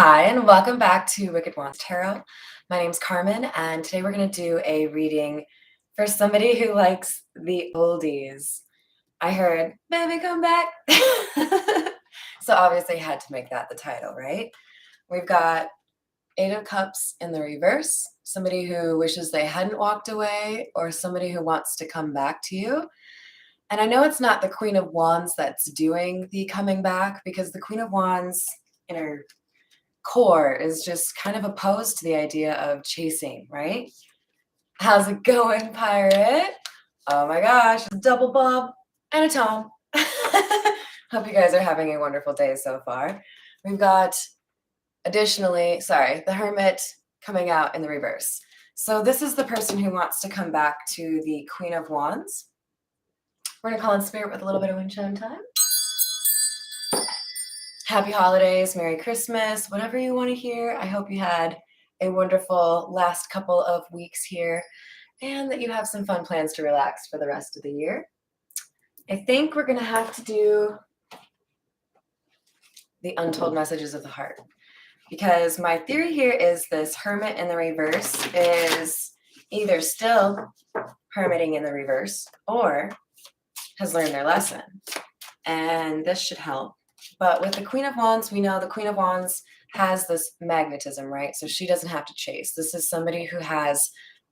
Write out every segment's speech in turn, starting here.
Hi, and welcome back to Wicked Wands Tarot. My name's Carmen, and today we're going to do a reading for somebody who likes the oldies. I heard, baby, come back. So obviously I had to make that the title, right? We've got Eight of Cups in the reverse, somebody who wishes they hadn't walked away, or somebody who wants to come back to you. And I know it's not the Queen of Wands that's doing the coming back, because the Queen of Wands in her core is just kind of opposed to the idea of chasing, right? How's it going, pirate? Oh my gosh, a double bob and a tom. Hope you guys are having a wonderful day so far. We've got additionally, the Hermit coming out in the reverse. So this is the person who wants to come back to the Queen of Wands. We're gonna call in spirit with a little bit of wind chime time. Happy holidays, Merry Christmas, whatever you want to hear. I hope you had a wonderful last couple of weeks here and that you have some fun plans to relax for the rest of the year. I think we're going to have to do the untold messages of the heart, because my theory here is this Hermit in the reverse is either still hermiting in the reverse or has learned their lesson. And this should help. But with the Queen of Wands, we know the Queen of Wands has this magnetism, right? So she doesn't have to chase. This is somebody who has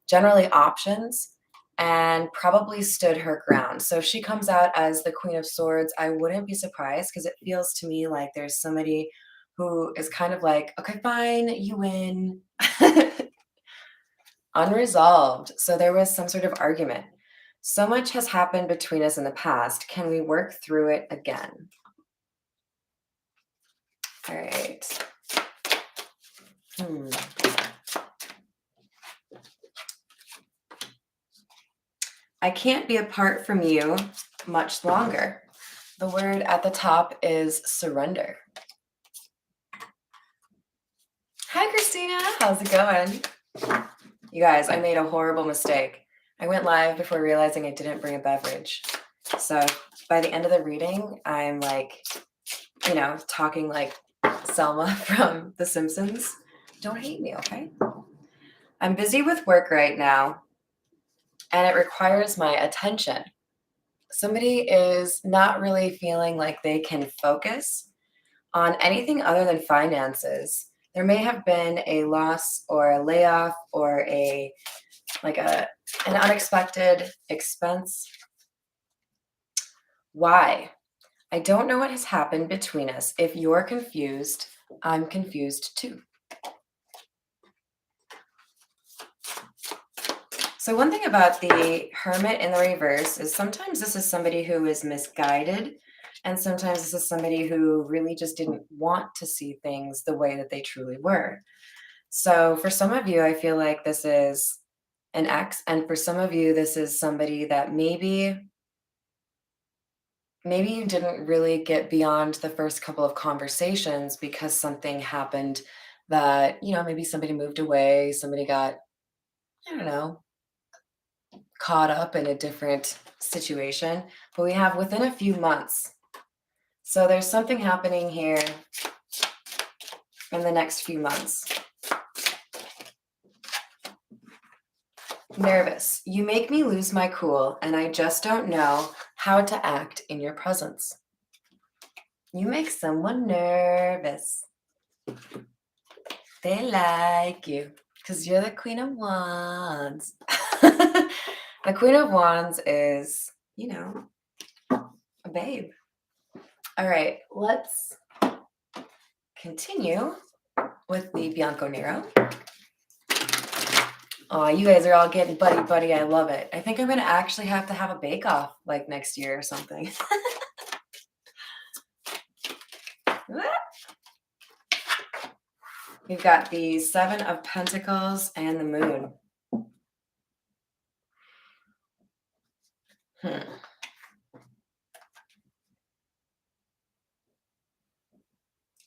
generally options and probably stood her ground. So if she comes out as the Queen of Swords, I wouldn't be surprised, because it feels to me like there's somebody who is kind of like, okay, fine, you win. Unresolved. So there was some sort of argument. So much has happened between us in the past. Can we work through it again? All right. I can't be apart from you much longer. The word at the top is surrender. Hi, Christina. How's it going? You guys, I made a horrible mistake. I went live before realizing I didn't bring a beverage. So by the end of the reading, I'm like, talking like Selma from The Simpsons. Don't hate me, okay? I'm busy with work right now, and it requires my attention. Somebody is not really feeling like they can focus on anything other than finances. There may have been a loss or a layoff or an unexpected expense. Why? I don't know what has happened between us. If you're confused, I'm confused too. So one thing about the Hermit in the reverse is sometimes this is somebody who is misguided, and sometimes this is somebody who really just didn't want to see things the way that they truly were. So for some of you, I feel like this is an ex, and for some of you, this is somebody that maybe you didn't really get beyond the first couple of conversations because something happened that, maybe somebody moved away, somebody got, I don't know, caught up in a different situation, but we have within a few months. So there's something happening here in the next few months. Nervous. You make me lose my cool, and I just don't know how to act in your presence. You make someone nervous. They like you because you're the Queen of Wands. The Queen of Wands is, a babe. All right, let's continue with the Bianco Nero. Oh, you guys are all getting buddy. I love it. I think I'm going to actually have to have a bake-off like next year or something. We've got the Seven of Pentacles and the Moon.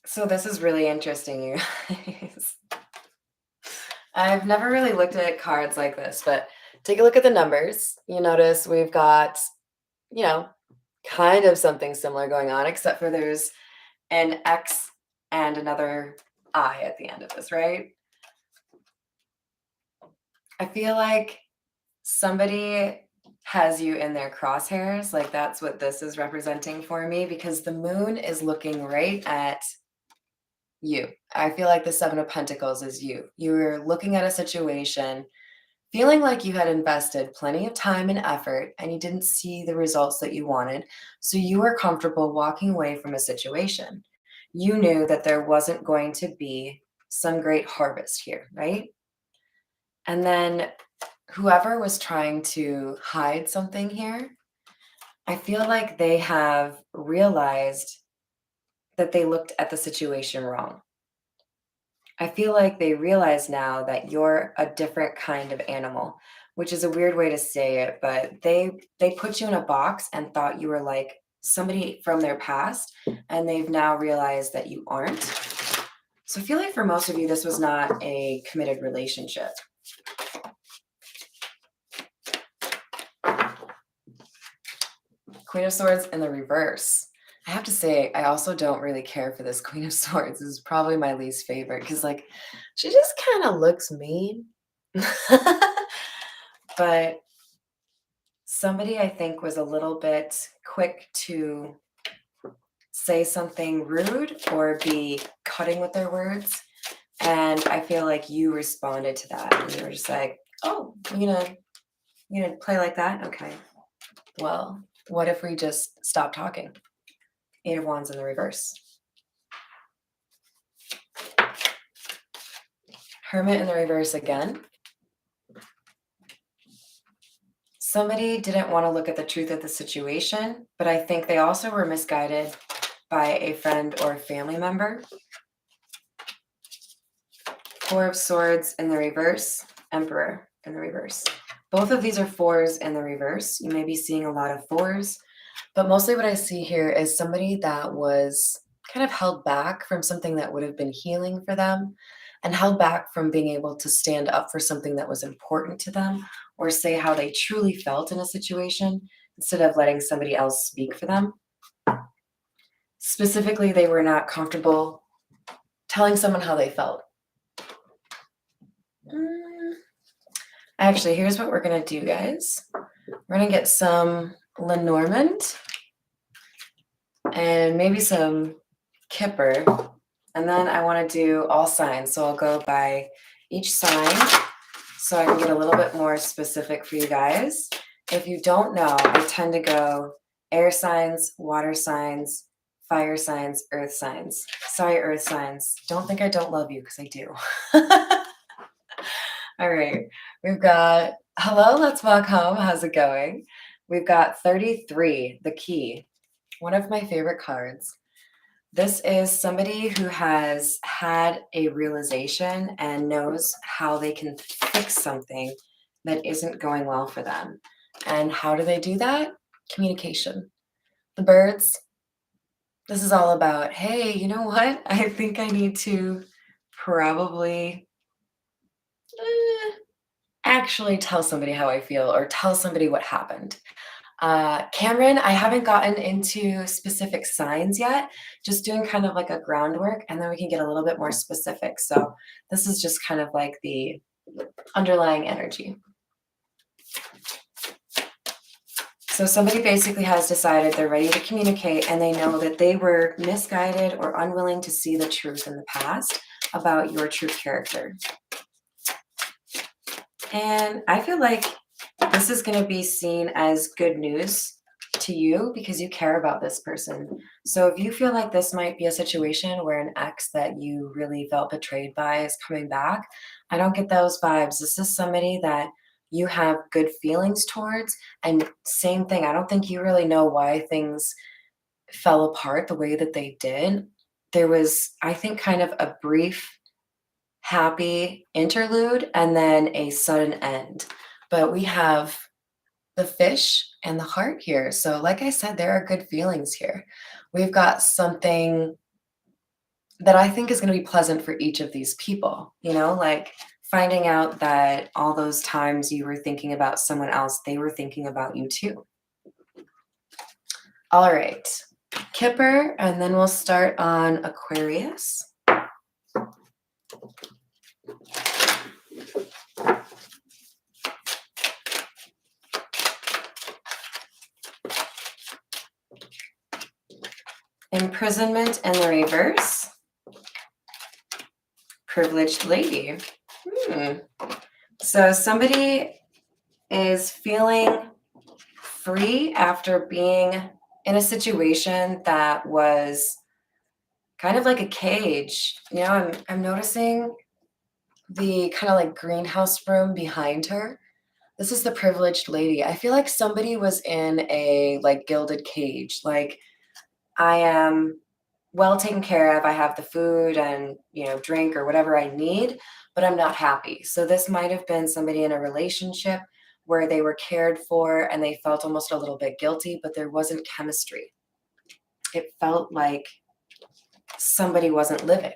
So this is really interesting, you guys. I've never really looked at cards like this, but take a look at the numbers. You notice we've got, kind of something similar going on, except for there's an X and another I at the end of this, right? I feel like somebody has you in their crosshairs. Like that's what this is representing for me because the moon is looking right at you. I feel like the Seven of Pentacles is you. You're looking at a situation, feeling like you had invested plenty of time and effort and you didn't see the results that you wanted. So you were comfortable walking away from a situation. You knew that there wasn't going to be some great harvest here, right? And then whoever was trying to hide something here, I feel like they have realized that they looked at the situation wrong. I feel like they realize now that you're a different kind of animal, which is a weird way to say it, but they put you in a box and thought you were like somebody from their past, and they've now realized that you aren't. So I feel like for most of you, this was not a committed relationship. Queen of Swords in the reverse. I have to say, I also don't really care for this Queen of Swords. This is probably my least favorite because, like, she just kind of looks mean. But somebody I think was a little bit quick to say something rude or be cutting with their words. And I feel like you responded to that. And you were just like, oh, you gonna play like that? Okay. Well, what if we just stop talking? Eight of Wands in the reverse. Hermit in the reverse again. Somebody didn't want to look at the truth of the situation, but I think they also were misguided by a friend or family member. Four of Swords in the reverse, Emperor in the reverse. Both of these are fours in the reverse. You may be seeing a lot of fours, but mostly what I see here is somebody that was kind of held back from something that would have been healing for them and held back from being able to stand up for something that was important to them or say how they truly felt in a situation instead of letting somebody else speak for them. Specifically, they were not comfortable telling someone how they felt. Actually, here's what we're going to do, guys. We're going to get some Lenormand and maybe some Kipper. And then I want to do all signs. So I'll go by each sign so I can get a little bit more specific for you guys. If you don't know, I tend to go air signs, water signs, fire signs, earth signs. Sorry, earth signs. Don't think I don't love you because I do. All right. We've got hello, let's walk home. How's it going? We've got 33, the key. One of my favorite cards. This is somebody who has had a realization and knows how they can fix something that isn't going well for them. And how do they do that? Communication. The birds, this is all about, hey, you know what? I think I need to probably actually tell somebody how I feel or tell somebody what happened. Cameron, I haven't gotten into specific signs yet, just doing kind of like a groundwork, and then we can get a little bit more specific. So this is just kind of like the underlying energy. So somebody basically has decided they're ready to communicate, and they know that they were misguided or unwilling to see the truth in the past about your true character. And I feel like this is going to be seen as good news to you because you care about this person. So if you feel like this might be a situation where an ex that you really felt betrayed by is coming back, I don't get those vibes. This is somebody that you have good feelings towards. And same thing, I don't think you really know why things fell apart the way that they did. There was, I think, kind of a brief happy interlude and then a sudden end. But we have the fish and the heart here. So like I said, there are good feelings here. We've got something that I think is going to be pleasant for each of these people, like finding out that all those times you were thinking about someone else, they were thinking about you too. All right, Kipper, and then we'll start on Aquarius. Imprisonment in the reverse. Privileged lady. So somebody is feeling free after being in a situation that was kind of like a cage. You know, I'm noticing the kind of like greenhouse room behind her. This is the privileged lady. I feel like somebody was in a like gilded cage. Like, I am well taken care of. I have the food and, you know, drink or whatever I need, but I'm not happy. So this might have been somebody in a relationship where they were cared for and they felt almost a little bit guilty, but there wasn't chemistry. It felt like somebody wasn't living.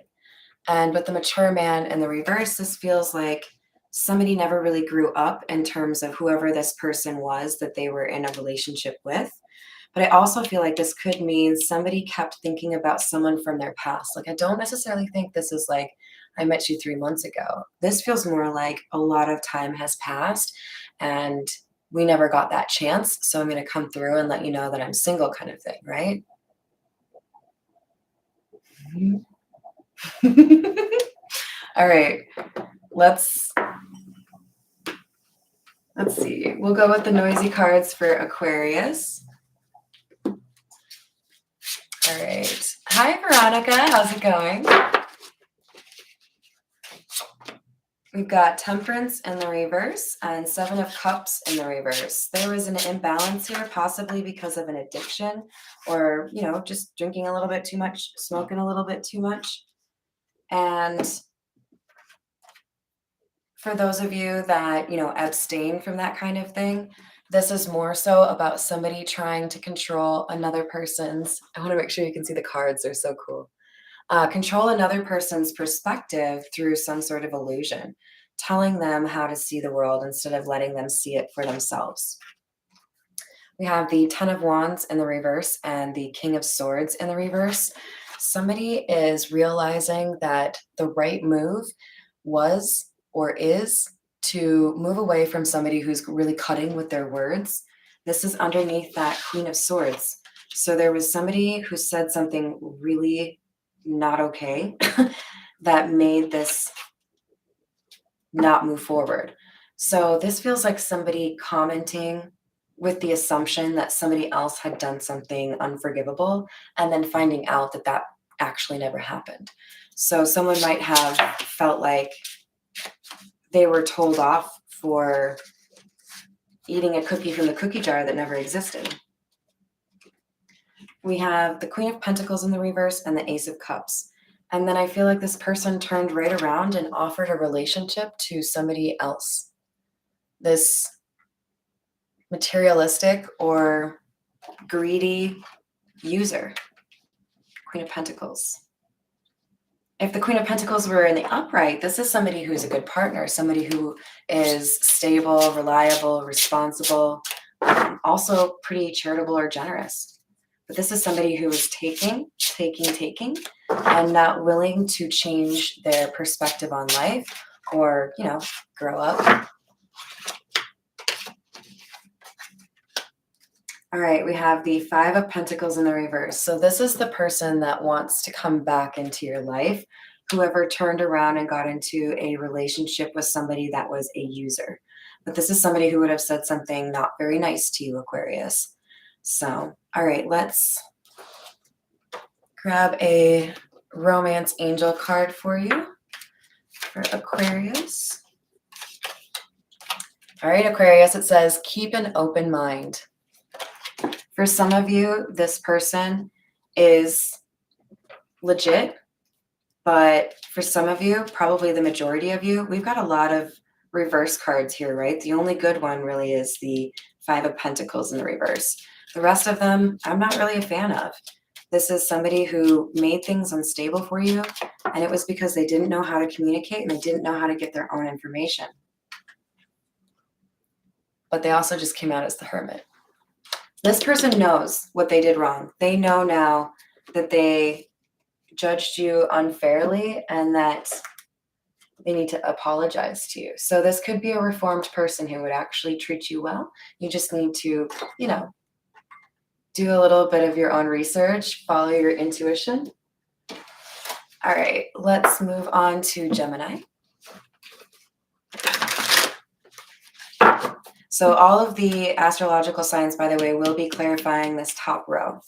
And with the mature man in the reverse, this feels like somebody never really grew up in terms of whoever this person was that they were in a relationship with. But I also feel like this could mean somebody kept thinking about someone from their past. Like, I don't necessarily think this is like, I met you 3 months ago. This feels more like a lot of time has passed and we never got that chance. So I'm going to come through and let you know that I'm single, kind of thing, right? All right, let's see. We'll go with the noisy cards for Aquarius. All right. Hi, Veronica. How's it going? We've got Temperance in the reverse and Seven of Cups in the reverse. There was an imbalance here, possibly because of an addiction or, you know, just drinking a little bit too much, smoking a little bit too much. And for those of you that, you know, abstain from that kind of thing, this is more so about somebody trying to control another person's. I want to make sure you can see the cards. They're so cool. Control another person's perspective through some sort of illusion, telling them how to see the world instead of letting them see it for themselves. We have the Ten of Wands in the reverse and the King of Swords in the reverse. Somebody is realizing that the right move was or is to move away from somebody who's really cutting with their words. This is underneath that Queen of Swords. So there was somebody who said something really not okay that made this not move forward. So this feels like somebody commenting with the assumption that somebody else had done something unforgivable and then finding out that that actually never happened. So someone might have felt like they were told off for eating a cookie from the cookie jar that never existed. We have the Queen of Pentacles in the reverse and the Ace of Cups. And then I feel like this person turned right around and offered a relationship to somebody else. This materialistic or greedy user. Queen of Pentacles. If the Queen of Pentacles were in the upright, this is somebody who's a good partner, somebody who is stable, reliable, responsible, also pretty charitable or generous. But this is somebody who is taking, and not willing to change their perspective on life or, you know, grow up. All right, we have the Five of Pentacles in the reverse. So this is the person that wants to come back into your life, whoever turned around and got into a relationship with somebody that was a user. But this is somebody who would have said something not very nice to you, Aquarius. So, all right, let's grab a romance angel card for you for Aquarius. All right, Aquarius, it says, keep an open mind. For some of you, this person is legit, but for some of you, probably the majority of you, we've got a lot of reverse cards here, right? The only good one really is the Five of Pentacles in the reverse. The rest of them, I'm not really a fan of. This is somebody who made things unstable for you, and it was because they didn't know how to communicate and they didn't know how to get their own information. But they also just came out as the Hermit. This person knows what they did wrong. They know now that they judged you unfairly and that they need to apologize to you. So this could be a reformed person who would actually treat you well. You just need to, you know, do a little bit of your own research, follow your intuition. All right, let's move on to Gemini. So all of the astrological signs, by the way, will be clarifying this top row.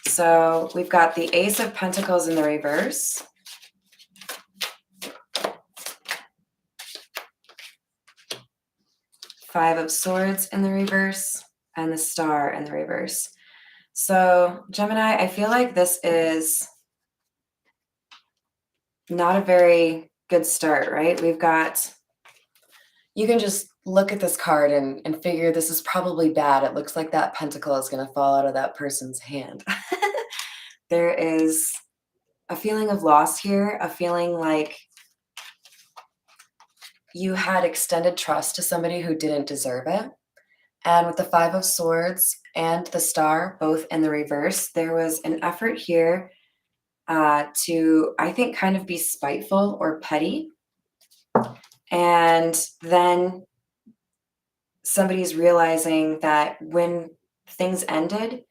So we've got the Ace of Pentacles in the reverse. Five of Swords in the reverse, and the Star in the reverse. So Gemini, I feel like this is not a very good start, right? We've got, you can just look at this card and figure this is probably bad. It looks like that pentacle is going to fall out of that person's hand. There is a feeling of loss here, a feeling like you had extended trust to somebody who didn't deserve it. And with the Five of Swords and the Star both in the reverse, there was an effort here to, I think, kind of be spiteful or petty. And then somebody's realizing that when things ended,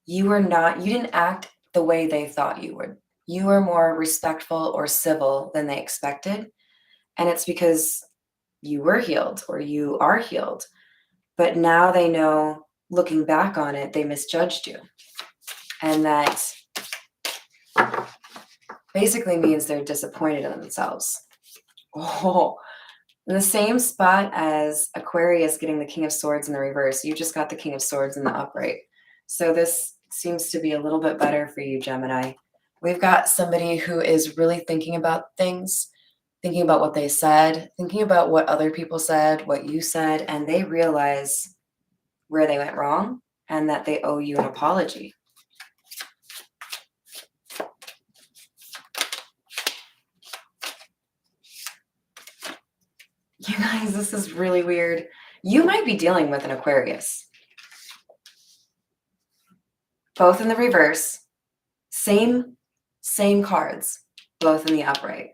you didn't act the way they thought you would. You were more respectful or civil than they expected. And it's because you were healed or you are healed. But now they know, looking back on it, they misjudged you. And that basically means they're disappointed in themselves. Oh, in the same spot as Aquarius getting the King of Swords in the reverse, you just got the King of Swords in the upright. So this seems to be a little bit better for you, Gemini. We've got somebody who is really thinking about things, thinking about what they said, thinking about what other people said, what you said, and they realize where they went wrong and that they owe you an apology. You guys, this is really weird. You might be dealing with an Aquarius. Both in the reverse, same cards, both in the upright.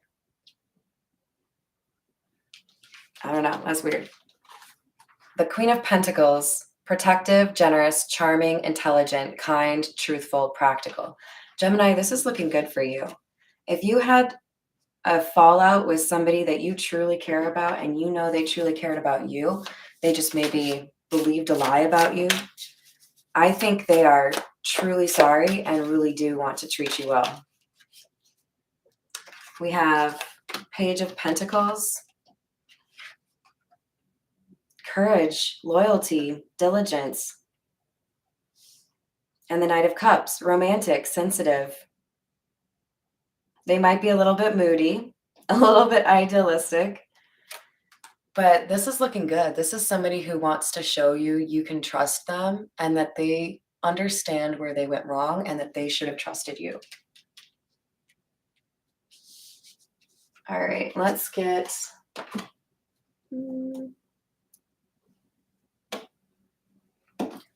I don't know, that's weird. The Queen of Pentacles, protective, generous, charming, intelligent, kind, truthful, practical. Gemini, this is looking good for you. If you had a fallout with somebody that you truly care about and you know they truly cared about you, they just maybe believed a lie about you, I think they are truly sorry and really do want to treat you well. We have Page of Pentacles, courage, loyalty, diligence, and the Knight of Cups, romantic, sensitive. They might be a little bit moody, a little bit idealistic, but this is looking good. This is somebody who wants to show you you can trust them and that they understand where they went wrong and that they should have trusted you. All right, let's get...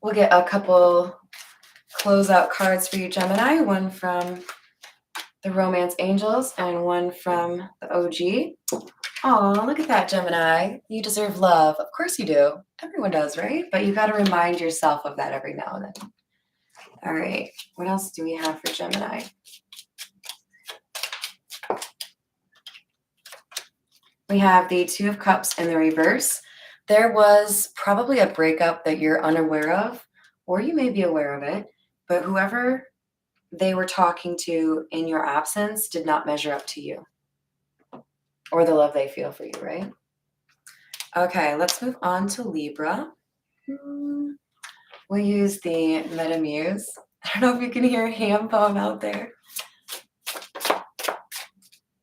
We'll get a couple closeout cards for you, Gemini. One from the Romance Angels and one from the OG. Oh, look at that, Gemini. You deserve love. Of course you do. Everyone does, right? But you got to remind yourself of that every now and then. All right. What else do we have for Gemini? We have the Two of Cups in the reverse. There was probably a breakup that you're unaware of, or you may be aware of it, but whoever they were talking to in your absence did not measure up to you or the love they feel for you, right? Okay, let's move on to Libra. We'll use the Meta Muse. I don't know if you can hear a ham poem out there.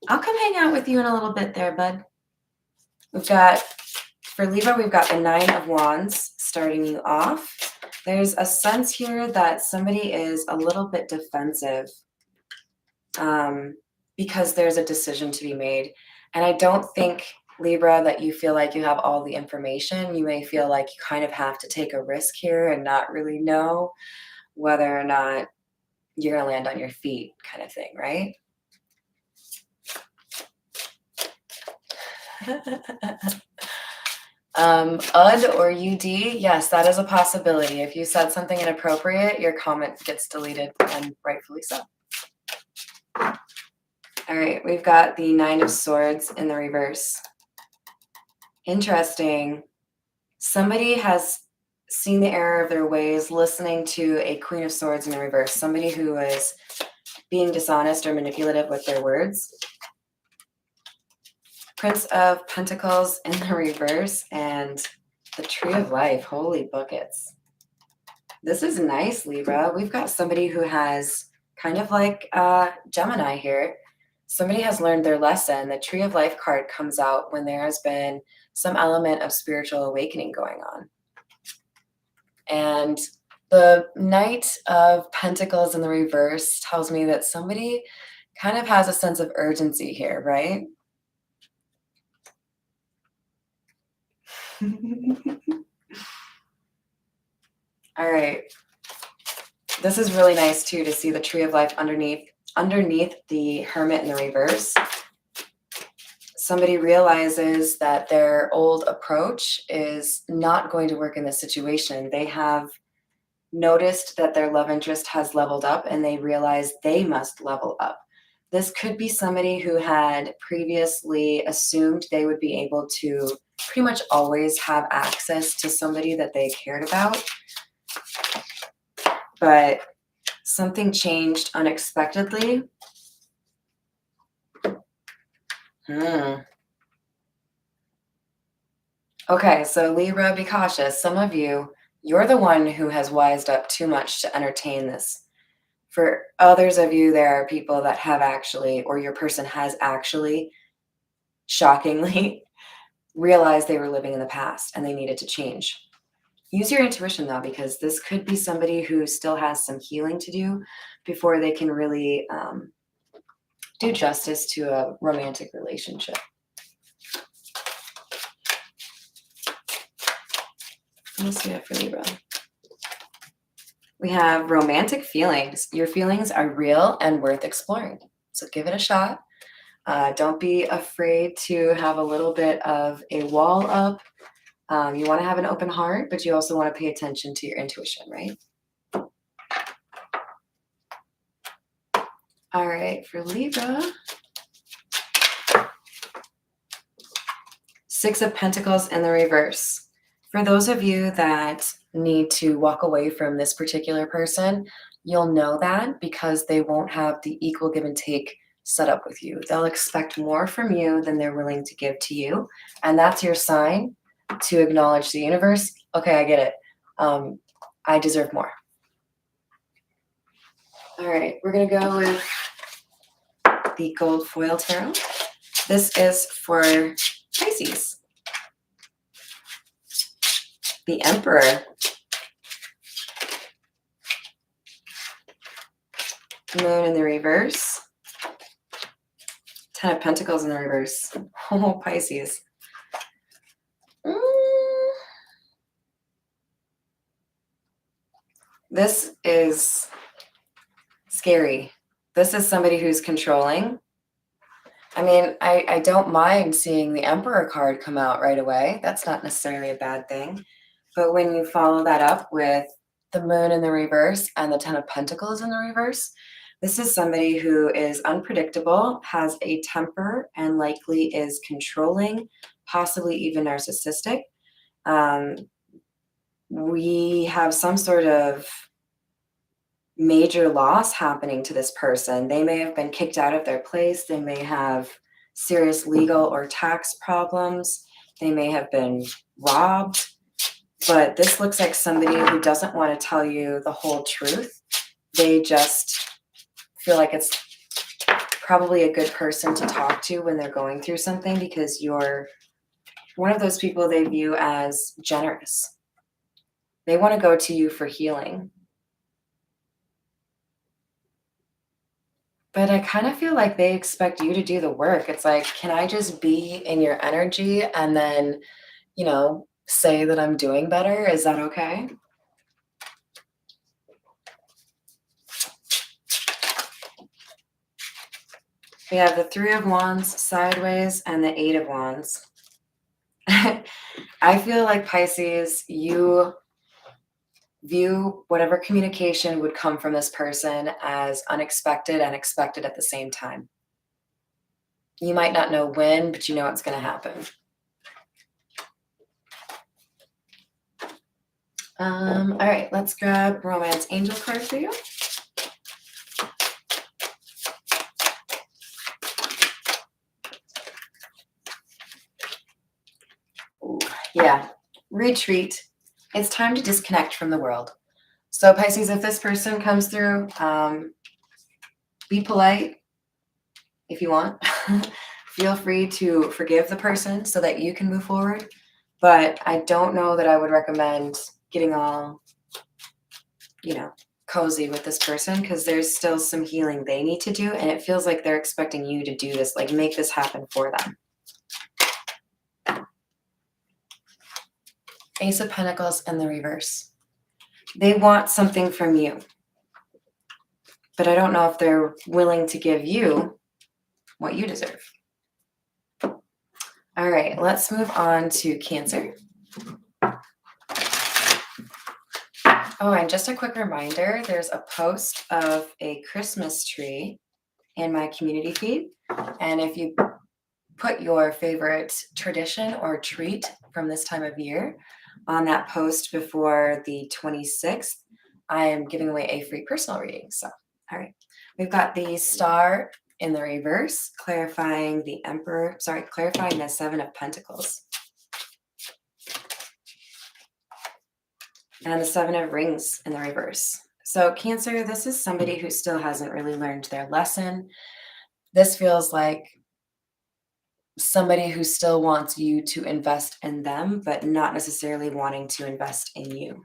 I'll come hang out with you in a little bit there, bud. For Libra, we've got the Nine of Wands starting you off. There's a sense here that somebody is a little bit defensive because there's a decision to be made. And I don't think, Libra, that you feel like you have all the information. You may feel like you kind of have to take a risk here and not really know whether or not you're going to land on your feet kind of thing, right? UD or UD, yes, that is a possibility. If you said something inappropriate, your comment gets deleted, and rightfully so. All right, we've got the Nine of Swords in the reverse. Interesting. Somebody has seen the error of their ways listening to a Queen of Swords in the reverse. Somebody who is being dishonest or manipulative with their words. Prince of Pentacles in the reverse and the Tree of Life. Holy buckets. This is nice, Libra. We've got somebody who has kind of like Gemini here. Somebody has learned their lesson. The Tree of Life card comes out when there has been some element of spiritual awakening going on. And the Knight of Pentacles in the reverse tells me that somebody kind of has a sense of urgency here, right? All right. This is really nice too, to see the Tree of Life underneath the Hermit in the reverse. Somebody realizes that their old approach is not going to work in this situation. They have noticed that their love interest has leveled up and they realize they must level up. This could be somebody who had previously assumed they would be able to pretty much always have access to somebody that they cared about. But something changed unexpectedly. Okay, so Libra, be cautious. Some of you, you're the one who has wised up too much to entertain this. For others of you, there are people that have actually, or your person has actually, shockingly, realized they were living in the past and they needed to change. Use your intuition though, because this could be somebody who still has some healing to do before they can really do justice to a romantic relationship. Let's do that for Libra. We have romantic feelings. Your feelings are real and worth exploring. So give it a shot. Don't be afraid to have a little bit of a wall up. You want to have an open heart, but you also want to pay attention to your intuition, right? All right, for Libra. Six of Pentacles in the reverse. For those of you that need to walk away from this particular person, you'll know that because they won't have the equal give and take set up with you. They'll expect more from you than they're willing to give to you. And that's your sign to acknowledge the universe. Okay, I get it. I deserve more. All right, we're going to go with the gold foil tarot. This is for Pisces. The Emperor. Moon in the reverse. Ten of Pentacles in the reverse. Oh, Pisces. This is scary. This is somebody who's controlling. I mean, I don't mind seeing the Emperor card come out right away. That's not necessarily a bad thing. But when you follow that up with the Moon in the reverse and the Ten of Pentacles in the reverse, this is somebody who is unpredictable, has a temper, and likely is controlling, possibly even narcissistic. We have some sort of major loss happening to this person. They may have been kicked out of their place. They may have serious legal or tax problems. They may have been robbed. But this looks like somebody who doesn't want to tell you the whole truth. They just feel like it's probably a good person to talk to when they're going through something because you're one of those people they view as generous. They want to go to you for healing. But I kind of feel like they expect you to do the work. It's like, can I just be in your energy and then, say that I'm doing better? Is that okay? We have the Three of Wands sideways and the Eight of Wands. I feel like Pisces, you view whatever communication would come from this person as unexpected and expected at the same time. You might not know when, but you know it's going to happen. All right, let's grab Romance Angel card for you. Ooh, yeah, retreat. It's time to disconnect from the world. So Pisces, if this person comes through, be polite if you want. Feel free to forgive the person so that you can move forward. But I don't know that I would recommend getting all, cozy with this person, because there's still some healing they need to do. And it feels like they're expecting you to do this, like make this happen for them. Ace of Pentacles in the reverse. They want something from you, but I don't know if they're willing to give you what you deserve. All right, let's move on to Cancer. Oh, and just a quick reminder, there's a post of a Christmas tree in my community feed. And if you put your favorite tradition or treat from this time of year on that post before the 26th, I am giving away a free personal reading. So, all right, we've got the star in the reverse, clarifying the Seven of Pentacles. And the Seven of Rings in the reverse. So Cancer, this is somebody who still hasn't really learned their lesson. This feels like somebody who still wants you to invest in them, but not necessarily wanting to invest in you.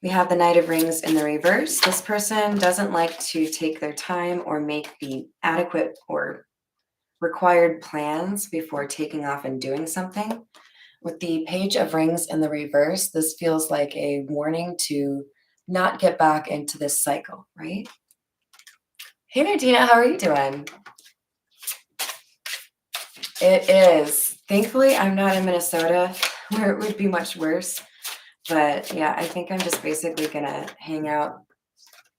We have the Knight of Rings in the reverse. This person doesn't like to take their time or make the adequate or required plans before taking off and doing something. With the Page of Rings in the reverse, this feels like a warning to not get back into this cycle, right? Hey there, Dina, how are you doing? It is. Thankfully, I'm not in Minnesota where it would be much worse. But yeah, I think I'm just basically going to hang out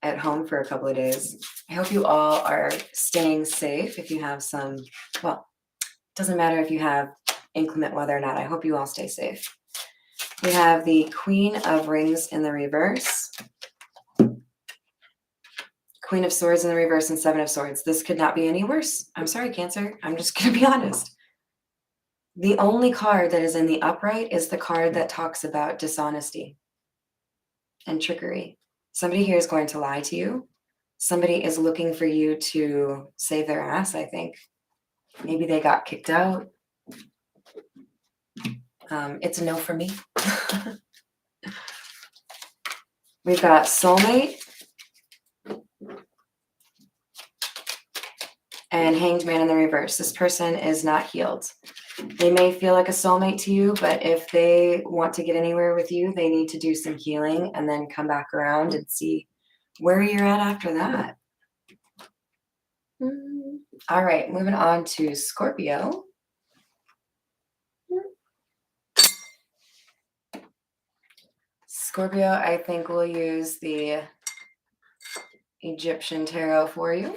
at home for a couple of days. I hope you all are staying safe. If you have it doesn't matter if you have inclement weather or not. I hope you all stay safe. We have the Queen of Rings in the reverse, Queen of Swords in the reverse, and Seven of Swords. This could not be any worse. I'm sorry, Cancer. I'm just going to be honest. The only card that is in the upright is the card that talks about dishonesty and trickery. Somebody here is going to lie to you. Somebody is looking for you to save their ass, I think. Maybe they got kicked out. It's a no for me. We've got Soulmate and Hanged Man in the reverse. This person is not healed. They may feel like a soulmate to you, but if they want to get anywhere with you, they need to do some healing and then come back around and see where you're at after that. All right, moving on to Scorpio. Scorpio, I think we'll use the Egyptian tarot for you.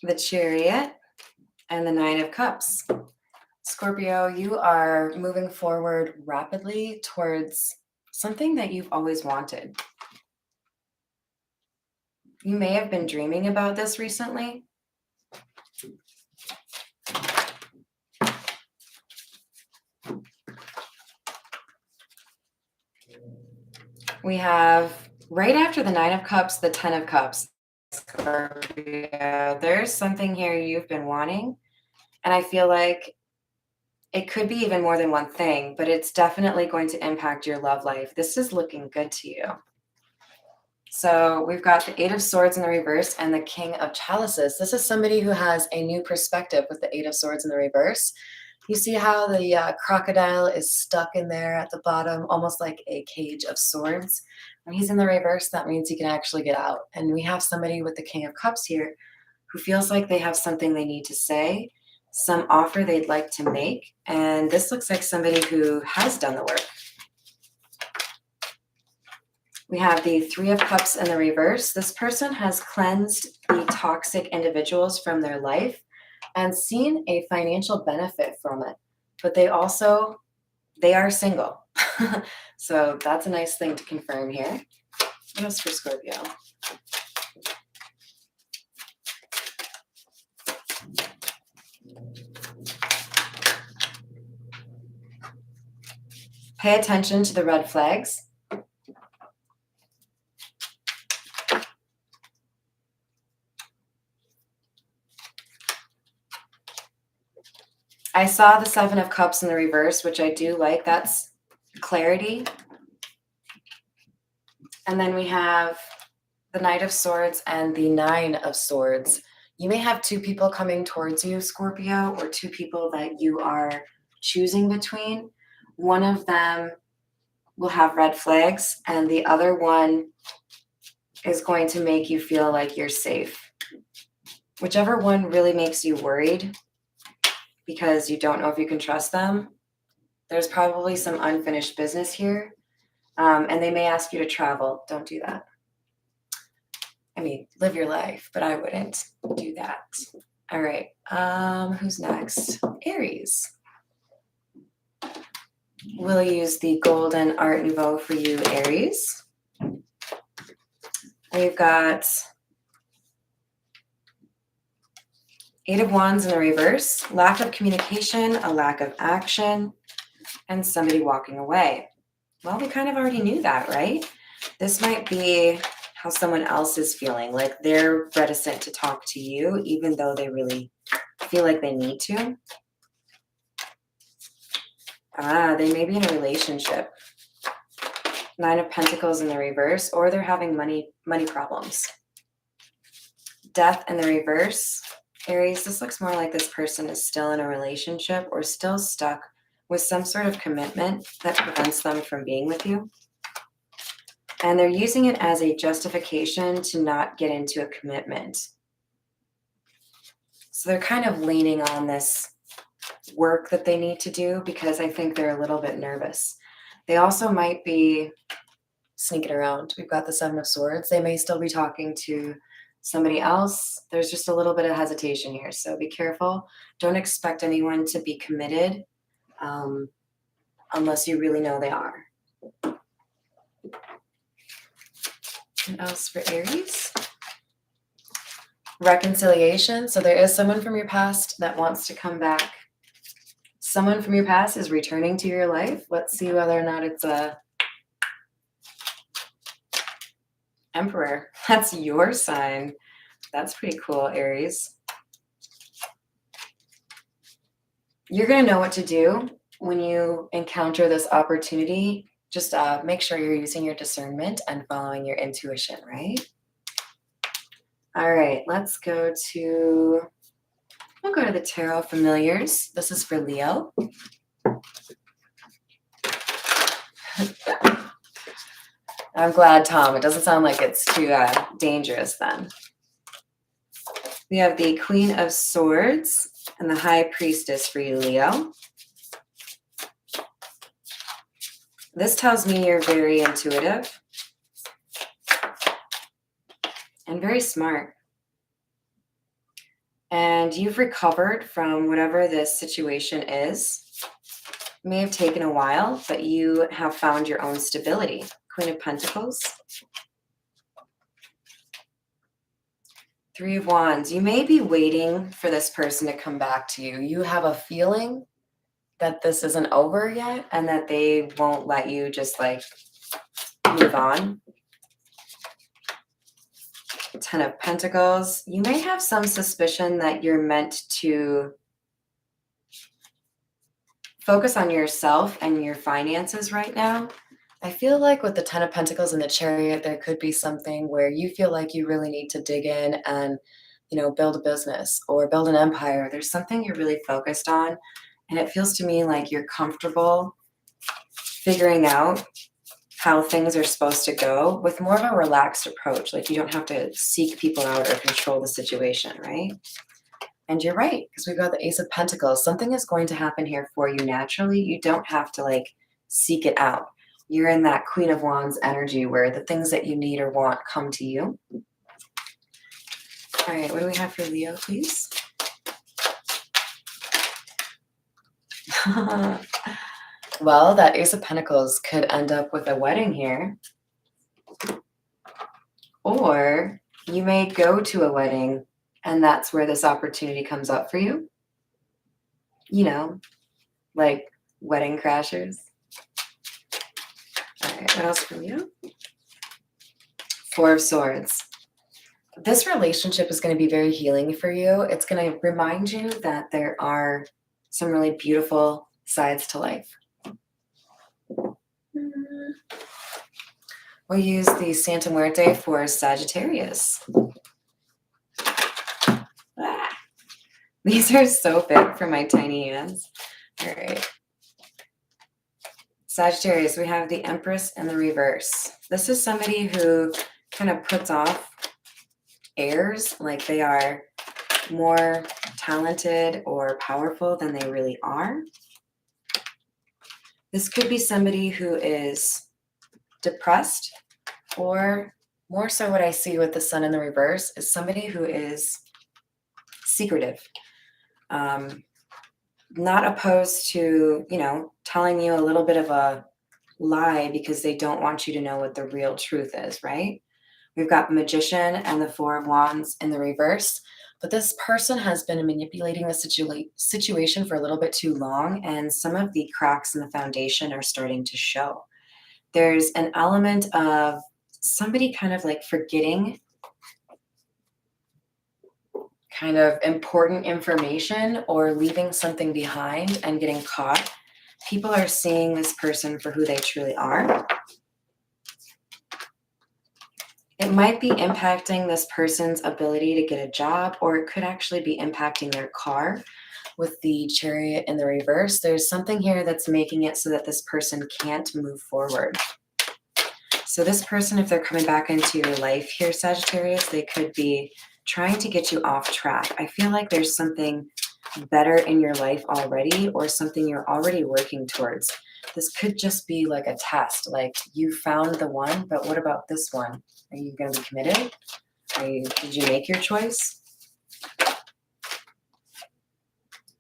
The Chariot and the Nine of Cups. Scorpio, you are moving forward rapidly towards something that you've always wanted. You may have been dreaming about this recently. We have, right after the Nine of Cups, the Ten of Cups. Scorpio, there's something here you've been wanting, and I feel like it could be even more than one thing, but it's definitely going to impact your love life. This is looking good to you. So we've got the Eight of Swords in the reverse and the King of Chalices. This is somebody who has a new perspective with the Eight of Swords in the reverse. You see how the crocodile is stuck in there at the bottom, almost like a cage of swords. When he's in the reverse, that means he can actually get out. And we have somebody with the King of Cups here who feels like they have something they need to say, some offer they'd like to make. And this looks like somebody who has done the work. We have the Three of Cups in the reverse. This person has cleansed the toxic individuals from their life and seen a financial benefit from it. But they are single. So that's a nice thing to confirm here. What else for Scorpio? Pay attention to the red flags. I saw the Seven of Cups in the reverse, which I do like. That's clarity. And then we have the Knight of Swords and the Nine of Swords. You may have two people coming towards you, Scorpio, or two people that you are choosing between. One of them will have red flags, and the other one is going to make you feel like you're safe. Whichever one really makes you worried because you don't know if you can trust them, there's probably some unfinished business here. And they may ask you to travel. Don't do that. I mean, live your life, but I wouldn't do that. All right. Who's next? Aries. We'll use the Golden Art Nouveau for you, Aries. We've got Eight of Wands in the reverse, lack of communication, a lack of action, and somebody walking away. Well, we kind of already knew that, right? This might be how someone else is feeling, like they're reticent to talk to you, even though they really feel like they need to. They may be in a relationship. Nine of Pentacles in the reverse, or they're having money problems. Death in the reverse. Aries, this looks more like this person is still in a relationship or still stuck with some sort of commitment that prevents them from being with you. And they're using it as a justification to not get into a commitment. So they're kind of leaning on this work that they need to do because I think they're a little bit nervous. They also might be sneaking around. We've got the Seven of Swords. They may still be talking to somebody else. There's just a little bit of hesitation here, so be careful. Don't expect anyone to be committed unless you really know they are. What else for Aries? Reconciliation. So there is someone from your past that wants to come back. Someone from your past is returning to your life. Let's see whether or not it's a Emperor. That's your sign. That's pretty cool, Aries. You're going to know what to do when you encounter this opportunity. Just make sure you're using your discernment and following your intuition, right? All right, we'll go to the Tarot Familiars. This is for Leo. I'm glad, Tom. It doesn't sound like it's too dangerous then. We have the Queen of Swords and the High Priestess for you, Leo. This tells me you're very intuitive and very smart. And you've recovered from whatever this situation is. It may have taken a while, but you have found your own stability. Queen of Pentacles. Three of Wands. You may be waiting for this person to come back to you. You have a feeling that this isn't over yet and that they won't let you just like move on. Ten of Pentacles. You may have some suspicion that you're meant to focus on yourself and your finances right now. I feel like with the Ten of Pentacles and the Chariot, there could be something where you feel like you really need to dig in and, build a business or build an empire. There's something you're really focused on. And it feels to me like you're comfortable figuring out how things are supposed to go with more of a relaxed approach. Like you don't have to seek people out or control the situation, right? And you're right, because we've got the Ace of Pentacles. Something is going to happen here for you naturally. You don't have to like seek it out. You're in that Queen of Wands energy where the things that you need or want come to you. All right, what do we have for Leo, please? Well, that Ace of Pentacles could end up with a wedding here. Or you may go to a wedding and that's where this opportunity comes up for you. Like wedding crashers. All right, what else for you? Four of Swords. This relationship is going to be very healing for you. It's going to remind you that there are some really beautiful sides to life. We'll use the Santa Muerte for Sagittarius. These are so big for my tiny hands. All right. Sagittarius, we have the Empress in the reverse. This is somebody who kind of puts off airs like they are more talented or powerful than they really are. This could be somebody who is depressed, or more so what I see with the Sun in the reverse is somebody who is secretive. Not opposed to, telling you a little bit of a lie because they don't want you to know what the real truth is, right? We've got the Magician and the Four of Wands in the reverse, but this person has been manipulating the situation for a little bit too long, and some of the cracks in the foundation are starting to show. There's an element of somebody kind of like forgetting kind of important information or leaving something behind and getting caught. People are seeing this person for who they truly are. It might be impacting this person's ability to get a job, or it could actually be impacting their car with the Chariot in the reverse. There's something here that's making it so that this person can't move forward. So this person, if they're coming back into your life here, Sagittarius, they could be trying to get you off track. I feel like there's something better in your life already, or something you're already working towards. This could just be like a test, like you found the one, but what about this one? Are you going to be committed? Did you make your choice?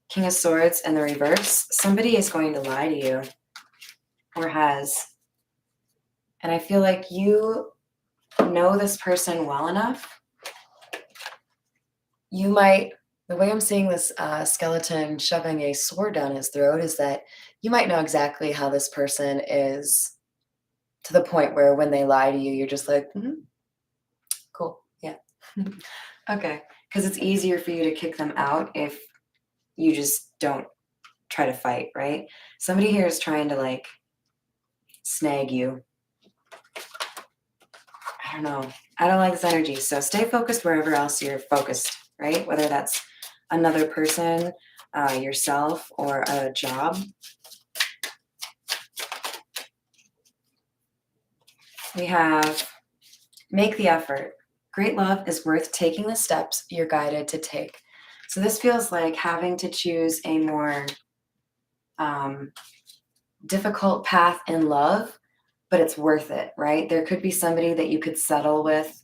King of Swords in the reverse. Somebody is going to lie to you, or has. And I feel like you know this person well enough. You might, the way I'm seeing this skeleton shoving a sword down his throat is that you might know exactly how this person is, to the point where when they lie to you, you're just like, cool, yeah. Okay, because it's easier for you to kick them out if you just don't try to fight, right? Somebody here is trying to like snag you. I don't know. I don't like this energy. So stay focused wherever else you're focused, right? Whether that's another person, yourself, or a job. We have make the effort. Great love is worth taking the steps you're guided to take. So this feels like having to choose a more difficult path in love, but it's worth it, right? There could be somebody that you could settle with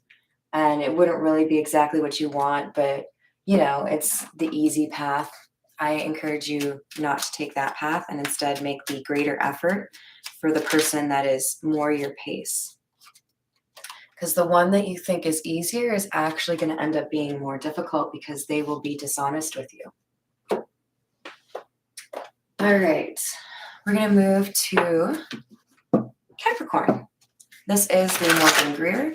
and it wouldn't really be exactly what you want, but it's the easy path. I encourage you not to take that path and instead make the greater effort for the person that is more your pace. Because the one that you think is easier is actually going to end up being more difficult because they will be dishonest with you. All right, we're going to move to Capricorn. This is the Morgan Greer.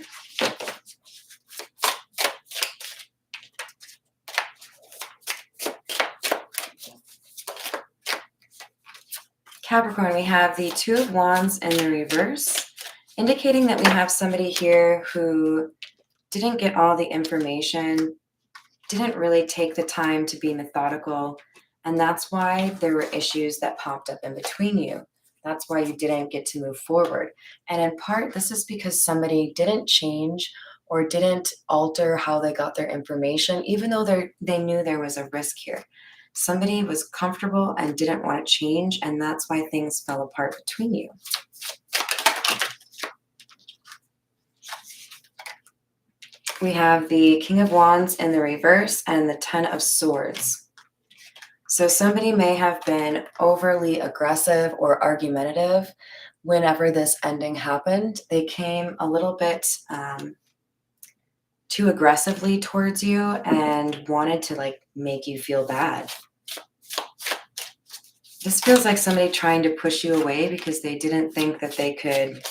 Capricorn, we have the Two of Wands in the reverse, indicating that we have somebody here who didn't get all the information, didn't really take the time to be methodical, and that's why there were issues that popped up in between you. That's why you didn't get to move forward. And in part, this is because somebody didn't change or didn't alter how they got their information, even though they knew there was a risk here. Somebody was comfortable and didn't want to change, and that's why things fell apart between you. We have the King of Wands in the reverse and the Ten of Swords. So somebody may have been overly aggressive or argumentative whenever this ending happened. They came a little bit too aggressively towards you and wanted to make you feel bad. This feels like somebody trying to push you away because they didn't think that they could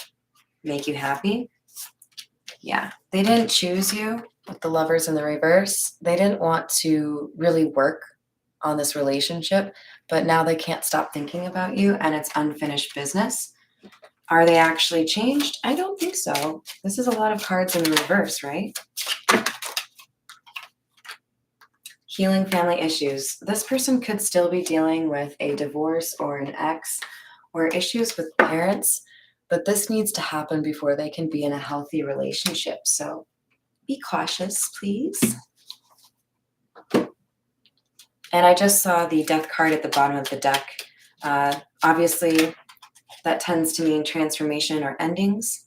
make you happy. Yeah, they didn't choose you with the Lovers in the reverse. They didn't want to really work on this relationship, but now they can't stop thinking about you and it's unfinished business. Are they actually changed? I don't think so. This is a lot of cards in the reverse, right? Healing family issues. This person could still be dealing with a divorce or an ex or issues with parents, but this needs to happen before they can be in a healthy relationship. So be cautious, please. And I just saw the Death card at the bottom of the deck. Obviously, that tends to mean transformation or endings.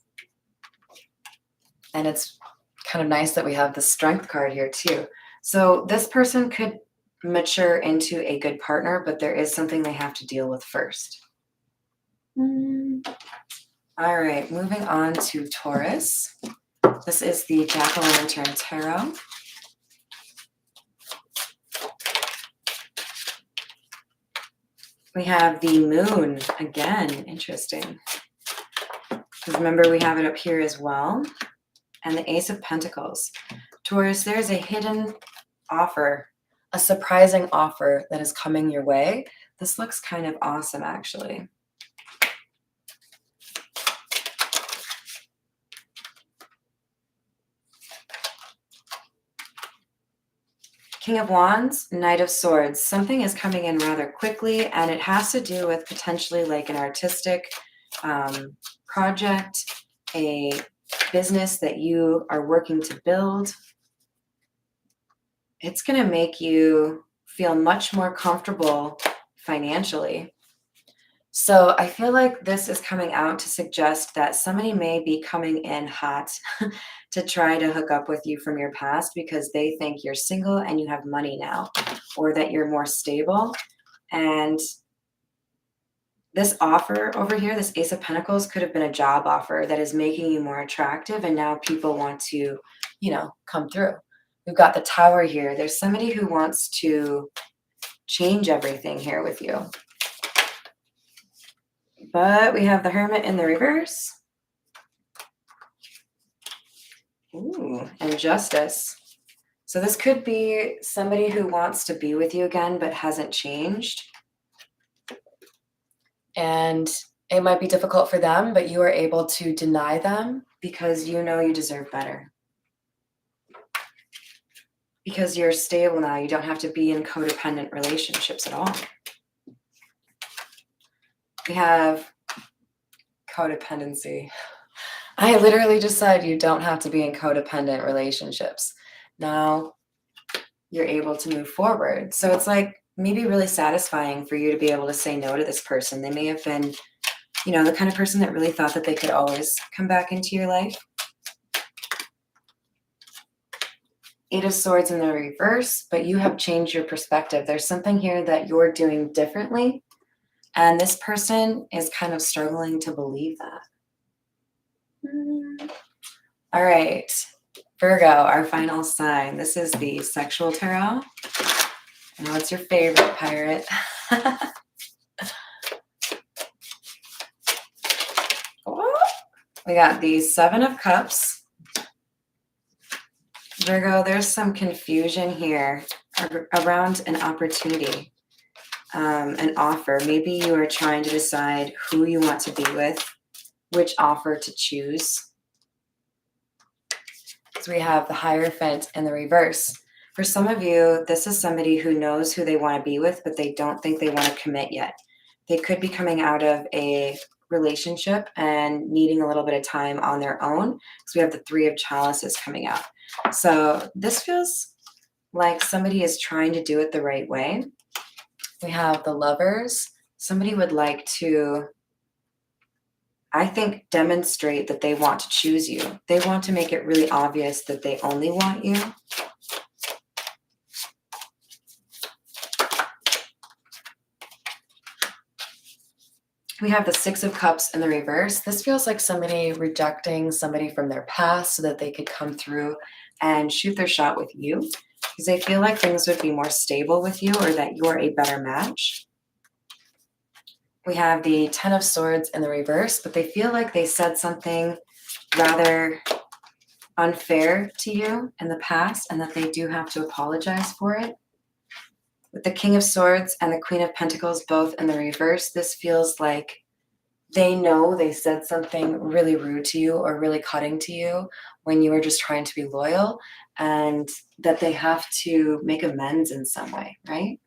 And it's kind of nice that we have the Strength card here too. So this person could mature into a good partner, but there is something they have to deal with first. All right, moving on to Taurus. This is the Jack-o'-lantern Tarot. We have the Moon again. Interesting. Remember, we have it up here as well. And the Ace of Pentacles. Taurus, there's a hidden offer, a surprising offer that is coming your way. This looks kind of awesome, actually. King of Wands, Knight of Swords. Something is coming in rather quickly, and it has to do with potentially like an artistic project, a business that you are working to build. It's going to make you feel much more comfortable financially. So I feel like this is coming out to suggest that somebody may be coming in hot to try to hook up with you from your past because they think you're single and you have money now, or that you're more stable. And this offer over here, this Ace of Pentacles, could have been a job offer that is making you more attractive, and now people want to, come through. We've got the Tower here. There's somebody who wants to change everything here with you. But we have the Hermit in the reverse. Ooh, and Justice. So this could be somebody who wants to be with you again but hasn't changed. And it might be difficult for them, but you are able to deny them because you know you deserve better. Because you're stable now. You don't have to be in codependent relationships at all. We have codependency. I literally just said you don't have to be in codependent relationships. Now you're able to move forward. So it's like maybe really satisfying for you to be able to say no to this person. They may have been, the kind of person that really thought that they could always come back into your life. Eight of Swords in the reverse, but you have changed your perspective. There's something here that you're doing differently. And this person is kind of struggling to believe that. All right, Virgo, our final sign. This is the Sexual Tarot. I know it's your favorite, pirate. We got the Seven of Cups. Virgo, there's some confusion here around an opportunity. an offer. Maybe you are trying to decide who you want to be with, which offer to choose. So we have the Hierophant in the reverse. For some of you, this is somebody who knows who they want to be with, but they don't think they want to commit yet. They could be coming out of a relationship and needing a little bit of time on their own, because we have the Three of Chalices coming out. So this feels like somebody is trying to do it the right way. We have the Lovers. Somebody would like to, I think, demonstrate that they want to choose you. They want to make it really obvious that they only want you. We have the Six of Cups in the reverse. This feels like somebody rejecting somebody from their past so that they could come through and shoot their shot with you, because they feel like things would be more stable with you, or that you're a better match. We have the Ten of Swords in the reverse, but they feel like they said something rather unfair to you in the past and that they do have to apologize for it. With the King of Swords and the Queen of Pentacles both in the reverse, this feels like they know they said something really rude to you or really cutting to you when you were just trying to be loyal, and that they have to make amends in some way, right?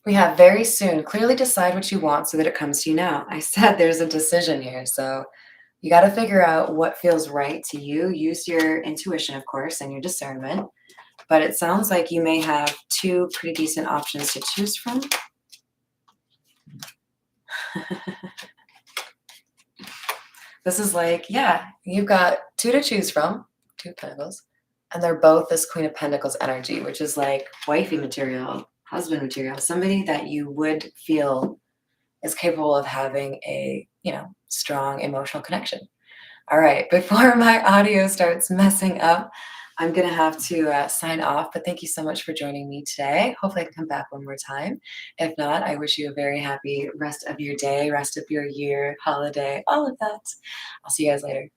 We have very soon. Clearly decide what you want so that it comes to you now. I said there's a decision here. So you got to figure out what feels right to you. Use your intuition, of course, and your discernment. But it sounds like you may have two pretty decent options to choose from. This is like, yeah, you've got two to choose from, two pentacles, and they're both this Queen of Pentacles energy, which is like wifey material, husband material, somebody that you would feel is capable of having a, strong emotional connection. All right, before my audio starts messing up, I'm going to have to sign off, but thank you so much for joining me today. Hopefully I can come back one more time. If not, I wish you a very happy rest of your day, rest of your year, holiday, all of that. I'll see you guys later.